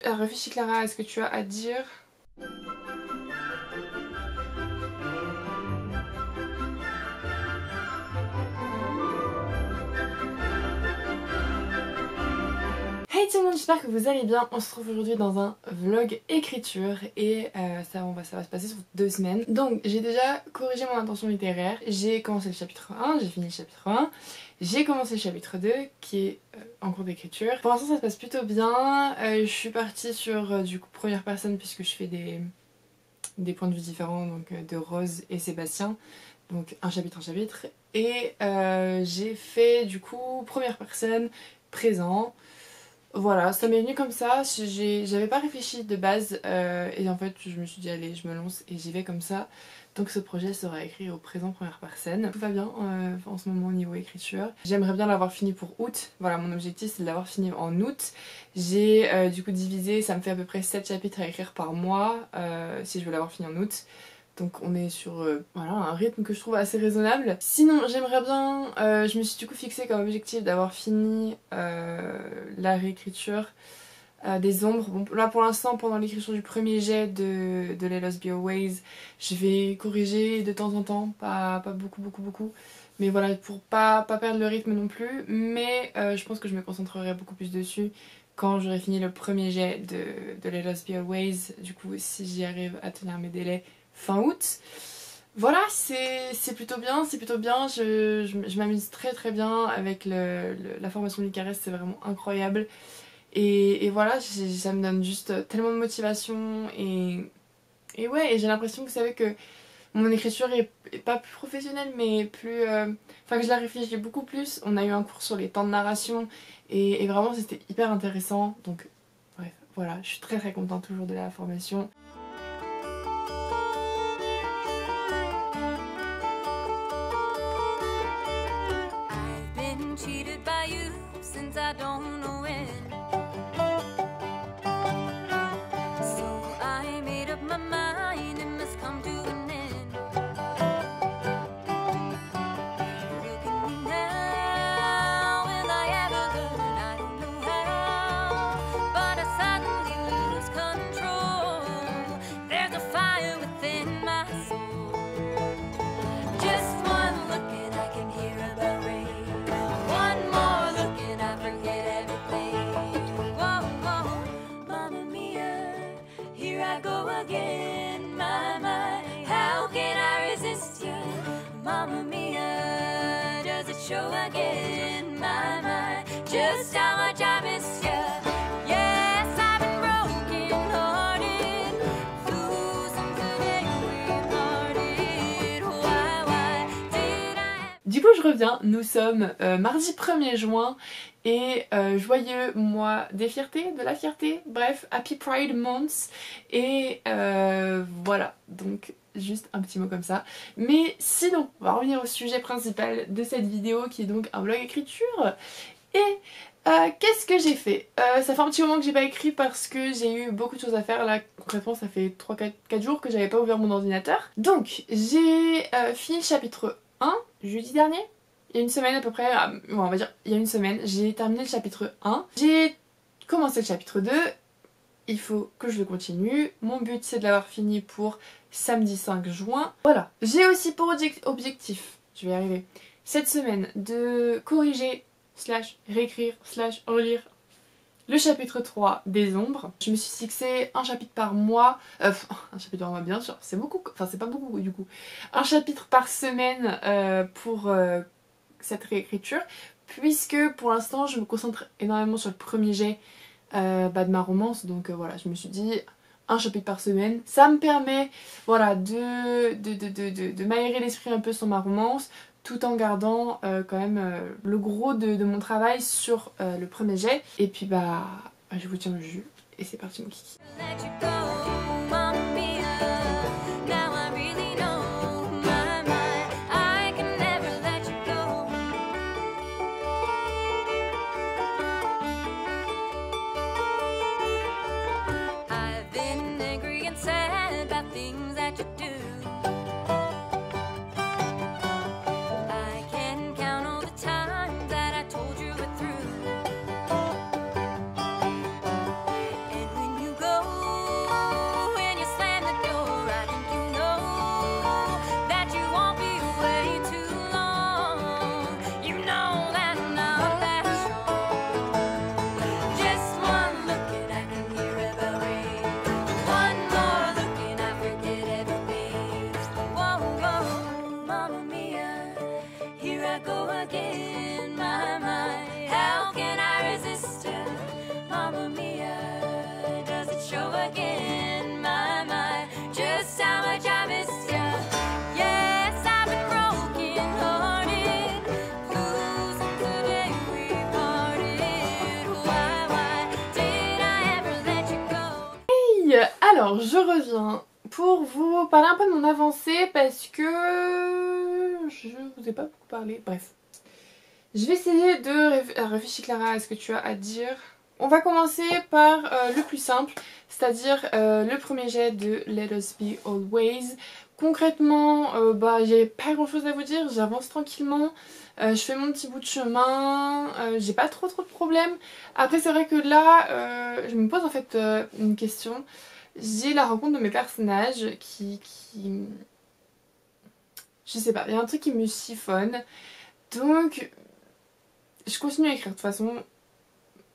Réfléchis Clara, est-ce que tu as à dire? Hey tout le monde, j'espère que vous allez bien. On se retrouve aujourd'hui dans un vlog écriture et ça va se passer sur 2 semaines. Donc j'ai déjà corrigé mon intention littéraire, j'ai commencé le chapitre 1, j'ai fini le chapitre 1, j'ai commencé le chapitre 2 qui est en cours d'écriture. Pour l'instant ça se passe plutôt bien, je suis partie sur du coup première personne puisque je fais des points de vue différents, donc de Rose et Sébastien, donc un chapitre et j'ai fait du coup première personne présent. Voilà, ça m'est venu comme ça, j'avais pas réfléchi de base et en fait je me suis dit allez je me lance et j'y vais comme ça. Donc ce projet sera écrit au présent première personne. Tout va bien en ce moment au niveau écriture. J'aimerais bien l'avoir fini pour août, voilà mon objectif c'est de l'avoir fini en août. J'ai du coup divisé, ça me fait à peu près 7 chapitres à écrire par mois si je veux l'avoir fini en août. Donc on est sur voilà, un rythme que je trouve assez raisonnable. Sinon j'aimerais bien, je me suis du coup fixé comme objectif d'avoir fini la réécriture des ombres. Bon, là pour l'instant pendant l'écriture du premier jet de Let Us Be Always, je vais corriger de temps en temps, pas beaucoup. Mais voilà, pour pas perdre le rythme non plus. Mais je pense que je me concentrerai beaucoup plus dessus quand j'aurai fini le premier jet de Let Us Be Always. Du coup si j'y arrive à tenir mes délais fin août. Voilà, c'est plutôt bien, je m'amuse très bien avec la formation Lycares, c'est vraiment incroyable. Et voilà, ça me donne juste tellement de motivation et ouais, et j'ai l'impression que vous savez que mon écriture est pas plus professionnelle mais plus... Enfin que je la réfléchis beaucoup plus. On a eu un cours sur les temps de narration et vraiment c'était hyper intéressant. Donc bref, voilà, je suis très contente toujours de la formation. I don't know when. So I made up my mind it must come to an end. Look at me now, will I ever learn? I don't know how, but I suddenly lose control. There's a fire within my soul. Just one look and I can hear about rain. One more look and I forget everything. Whoa, whoa, Mamma Mia, here I go again. My, how can I resist you? Mamma Mia, does it show again? My, just how much I miss you. Yes, I've been broken hearted, losing today, weak-hearted. Why did I... Du coup je reviens, nous sommes mardi 1er juin et joyeux mois des fiertés, de la fierté, bref, Happy Pride Month et voilà, donc juste un petit mot comme ça. Mais sinon, on va revenir au sujet principal de cette vidéo qui est donc un vlog écriture. Et qu'est-ce que j'ai fait? Ça fait un petit moment que j'ai pas écrit parce que j'ai eu beaucoup de choses à faire. Là concrètement ça fait 3-4 jours que j'avais pas ouvert mon ordinateur. Donc j'ai fini le chapitre 1 jeudi dernier. Il y a une semaine à peu près, bon, on va dire il y a une semaine, j'ai terminé le chapitre 1. J'ai commencé le chapitre 2. Il faut que je le continue. Mon but c'est de l'avoir fini pour samedi 5 juin. Voilà. J'ai aussi pour objectif, je vais y arriver, cette semaine de corriger / réécrire / relire le chapitre 3 des ombres. Je me suis fixé un chapitre par mois, un chapitre par mois bien sûr, c'est beaucoup, enfin c'est pas beaucoup du coup, un chapitre par semaine pour cette réécriture, puisque pour l'instant je me concentre énormément sur le premier jet de ma romance, donc voilà, je me suis dit un chapitre par semaine, ça me permet voilà, de m'aérer l'esprit un peu sur ma romance, tout en gardant quand même le gros de mon travail sur le premier jet. Et puis bah je vous tiens le jus et c'est parti mon kiki. Let you go, Mamma Mia. Now I really know my, I can never let you go. I've been angry and sad about things that you do. I can count all the times that I told you we're through. And when show again. My, just how much I miss you. Yes, I've been broken hearted, losing the day we parted. Why did I ever let you go? Hey, alors je reviens pour vous parler un peu de mon avancée parce que je vous ai pas beaucoup parlé. Bref, je vais essayer de réfléchir. Clara, à ce que tu as à dire. On va commencer par le plus simple, c'est-à-dire le premier jet de Let Us Be Always. Concrètement, j'ai pas grand chose à vous dire, j'avance tranquillement, je fais mon petit bout de chemin, j'ai pas trop de problèmes. Après c'est vrai que là, je me pose en fait une question. J'ai la rencontre de mes personnages qui... Je sais pas, il y a un truc qui me chiffonne. Donc, je continue à écrire de toute façon.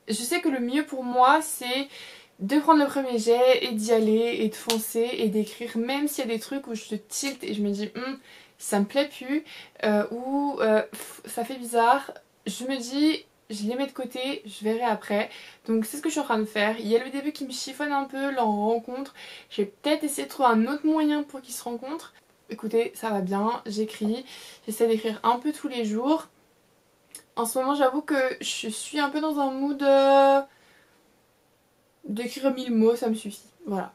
Je sais que le mieux pour moi c'est de prendre le premier jet et d'y aller et de foncer et d'écrire, même s'il y a des trucs où je te tilte et je me dis ça me plaît plus ou ça fait bizarre, je me dis je les mets de côté, je verrai après. Donc c'est ce que je suis en train de faire. Il y a le début qui me chiffonne un peu, leur rencontre. Je vais peut-être essayer de trouver un autre moyen pour qu'ils se rencontrent. Écoutez, ça va bien, j'écris, j'essaie d'écrire un peu tous les jours. En ce moment j'avoue que je suis un peu dans un mood d'écrire 1000 mots, ça me suffit. Voilà,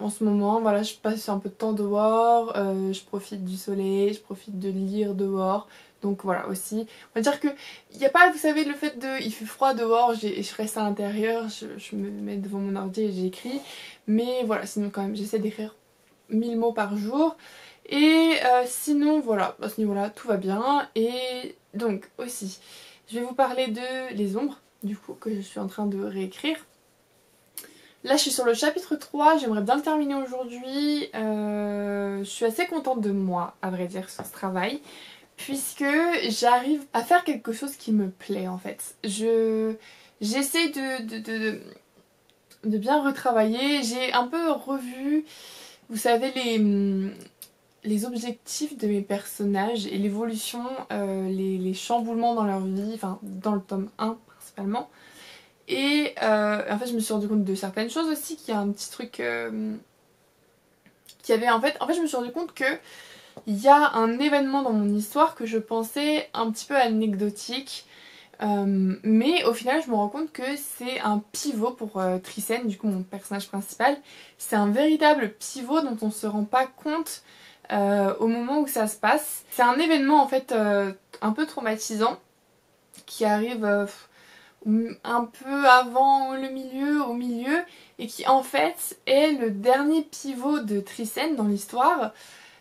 en ce moment, voilà, je passe un peu de temps dehors, je profite du soleil, je profite de lire dehors. Donc voilà aussi, on va dire que il n'y a pas, vous savez, le fait de il fait froid dehors, je reste à l'intérieur, je me mets devant mon ordi et j'écris. Mais voilà, sinon quand même j'essaie d'écrire 1000 mots par jour. Et sinon voilà, à ce niveau-là tout va bien. Et donc aussi, je vais vous parler de Les Ombres, du coup, que je suis en train de réécrire. Là je suis sur le chapitre 3, j'aimerais bien le terminer aujourd'hui. Je suis assez contente de moi, à vrai dire, sur ce travail, puisque j'arrive à faire quelque chose qui me plaît en fait. J'essaie de bien retravailler, j'ai un peu revu, vous savez, les objectifs de mes personnages et l'évolution, les chamboulements dans leur vie, enfin dans le tome 1 principalement. Et en fait je me suis rendu compte de certaines choses aussi, qu'il y a un petit truc qui avait en fait je me suis rendu compte que il y a un événement dans mon histoire que je pensais un petit peu anecdotique, mais au final je me rends compte que c'est un pivot pour Trisène, du coup mon personnage principal. C'est un véritable pivot dont on se rend pas compte au moment où ça se passe. C'est un événement en fait un peu traumatisant qui arrive un peu avant le milieu, au milieu, et qui en fait est le dernier pivot de Trisène dans l'histoire.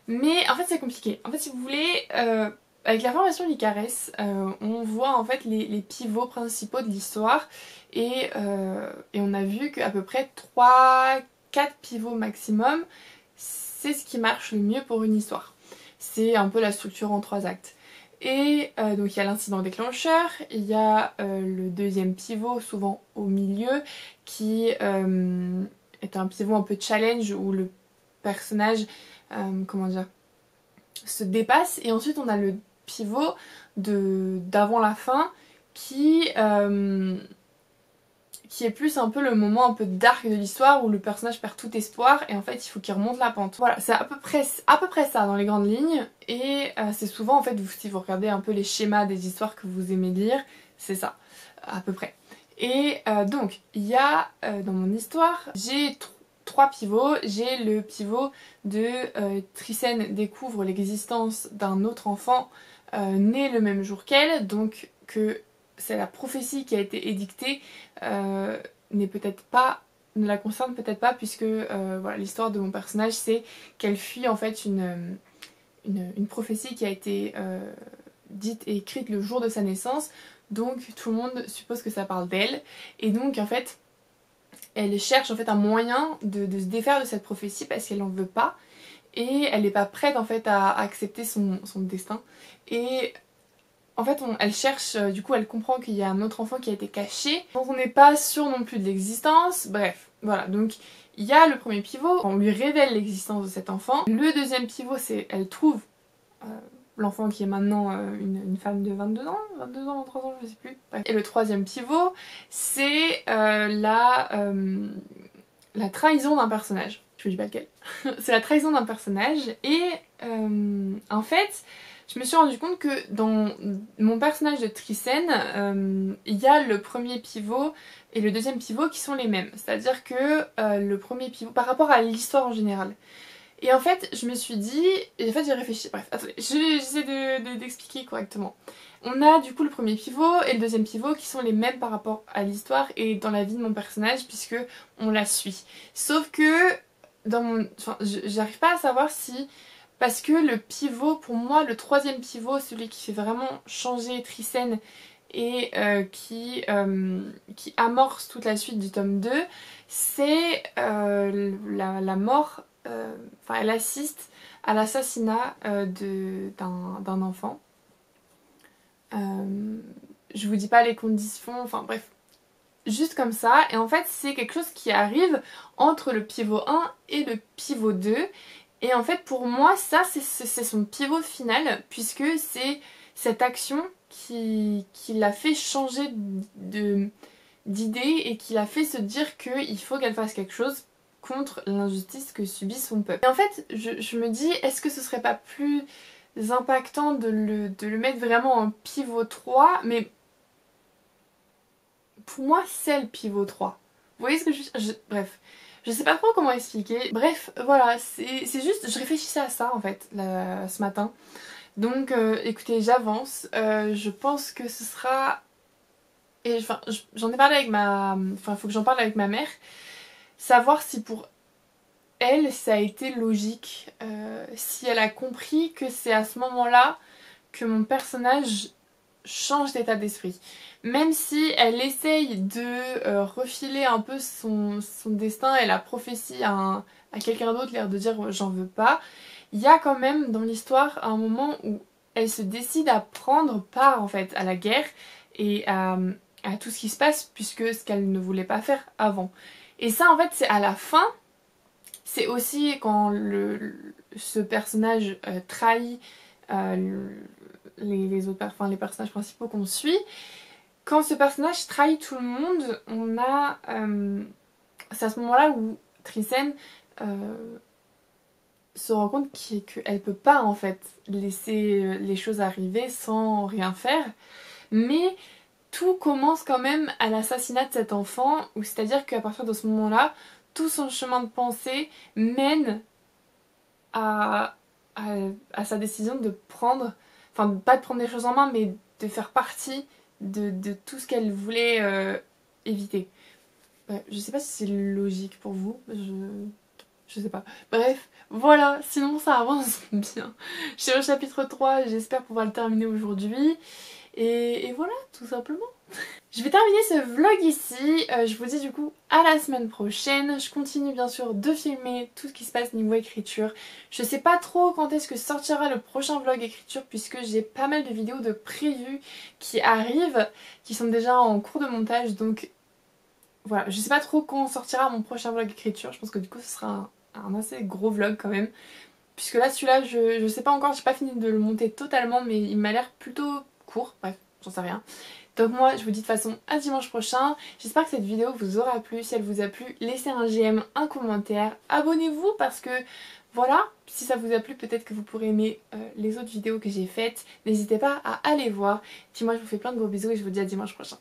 Mais en fait c'est compliqué. En fait si vous voulez, avec la formation d'Icarès, on voit en fait les pivots principaux de l'histoire et on a vu qu'à peu près 3-4 pivots maximum, c'est ce qui marche le mieux pour une histoire. C'est un peu la structure en 3 actes. Et donc il y a l'incident déclencheur, il y a le deuxième pivot, souvent au milieu, qui est un pivot un peu challenge où le personnage, comment dire, se dépasse. Et ensuite on a le pivot d'avant la fin qui est plus un peu le moment un peu dark de l'histoire où le personnage perd tout espoir et en fait il faut qu'il remonte la pente. Voilà, c'est à peu près ça dans les grandes lignes. Et c'est souvent en fait, si vous regardez un peu les schémas des histoires que vous aimez lire, c'est ça, à peu près. Et donc il y a dans mon histoire, j'ai 3 pivots. J'ai le pivot de Trisène découvre l'existence d'un autre enfant né le même jour qu'elle, donc que c'est la prophétie qui a été édictée, n'est peut-être pas, ne la concerne peut-être pas, puisque voilà, l'histoire de mon personnage c'est qu'elle fuit en fait une prophétie qui a été dite et écrite le jour de sa naissance, donc tout le monde suppose que ça parle d'elle, et donc en fait elle cherche en fait un moyen de se défaire de cette prophétie parce qu'elle n'en veut pas, et elle n'est pas prête en fait à accepter son destin. Et en fait elle cherche, du coup elle comprend qu'il y a un autre enfant qui a été caché, dont on n'est pas sûr non plus de l'existence, bref, voilà. Donc il y a le premier pivot, on lui révèle l'existence de cet enfant. Le deuxième pivot c'est elle trouve l'enfant qui est maintenant une femme de 22 ans, 23 ans, je sais plus. Bref. Et le troisième pivot c'est la trahison d'un personnage. Je vous dis pas lequel. C'est la trahison d'un personnage et en fait je me suis rendu compte que dans mon personnage de Trycène, il y a le premier pivot et le deuxième pivot qui sont les mêmes. C'est-à-dire que le premier pivot par rapport à l'histoire en général. Et en fait je me suis dit, et en fait j'ai réfléchi, bref, attendez, j'essaie d'expliquer correctement. On a du coup le premier pivot et le deuxième pivot qui sont les mêmes par rapport à l'histoire et dans la vie de mon personnage puisque on la suit. Sauf que dans mon... Enfin, j'arrive pas à savoir si... Parce que le pivot, pour moi, le troisième pivot, celui qui fait vraiment changer Trycène et qui amorce toute la suite du tome 2, c'est la mort, enfin elle assiste à l'assassinat d'un enfant. Je vous dis pas les conditions, enfin bref, juste comme ça. Et en fait c'est quelque chose qui arrive entre le pivot 1 et le pivot 2. Et en fait pour moi ça c'est son pivot final puisque c'est cette action qui l'a fait changer d'idée et qui l'a fait se dire qu'il faut qu'elle fasse quelque chose contre l'injustice que subit son peuple. Et en fait je me dis, est-ce que ce serait pas plus impactant de le mettre vraiment en pivot 3, mais pour moi c'est le pivot 3. Vous voyez ce que bref, je sais pas trop comment expliquer. Bref, voilà, c'est juste, je réfléchissais à ça en fait ce matin. Donc écoutez, j'avance. Je pense que ce sera... Et enfin, j'en ai parlé avec Enfin, il faut que j'en parle avec ma mère. Savoir si pour elle, ça a été logique. Si elle a compris que c'est à ce moment-là que mon personnage change d'état d'esprit. Même si elle essaye de refiler un peu son destin et la prophétie à quelqu'un d'autre, l'air de dire j'en veux pas, il y a quand même dans l'histoire un moment où elle se décide à prendre part en fait à la guerre et à tout ce qui se passe puisque ce qu'elle ne voulait pas faire avant. Et ça en fait c'est à la fin, c'est aussi quand ce personnage trahit les autres, enfin, les personnages principaux qu'on suit. Quand ce personnage trahit tout le monde, on a... c'est à ce moment-là où Trycène se rend compte qu'elle peut pas en fait laisser les choses arriver sans rien faire. Mais tout commence quand même à l'assassinat de cet enfant, où c'est-à-dire qu'à partir de ce moment-là, tout son chemin de pensée mène à sa décision de prendre, enfin pas de prendre les choses en main, mais de faire partie de tout ce qu'elle voulait éviter. Ouais, je sais pas si c'est logique pour vous, je sais pas. Bref, voilà, sinon ça avance bien. Je suis au chapitre 3, j'espère pouvoir le terminer aujourd'hui. Et voilà, tout simplement. Je vais terminer ce vlog ici, je vous dis du coup à la semaine prochaine. Je continue bien sûr de filmer tout ce qui se passe niveau écriture. Je sais pas trop quand est-ce que sortira le prochain vlog écriture puisque j'ai pas mal de vidéos de prévues qui arrivent, qui sont déjà en cours de montage, donc voilà, je sais pas trop quand sortira mon prochain vlog écriture. Je pense que du coup ce sera un assez gros vlog quand même, puisque là celui-là je sais pas encore, j'ai pas fini de le monter totalement mais il m'a l'air plutôt court, bref, j'en sais rien. Donc moi je vous dis de toute façon à dimanche prochain. J'espère que cette vidéo vous aura plu. Si elle vous a plu, laissez un j'aime, un commentaire, abonnez-vous parce que voilà, si ça vous a plu peut-être que vous pourrez aimer les autres vidéos que j'ai faites. N'hésitez pas à aller voir. Puis moi je vous fais plein de gros bisous et je vous dis à dimanche prochain.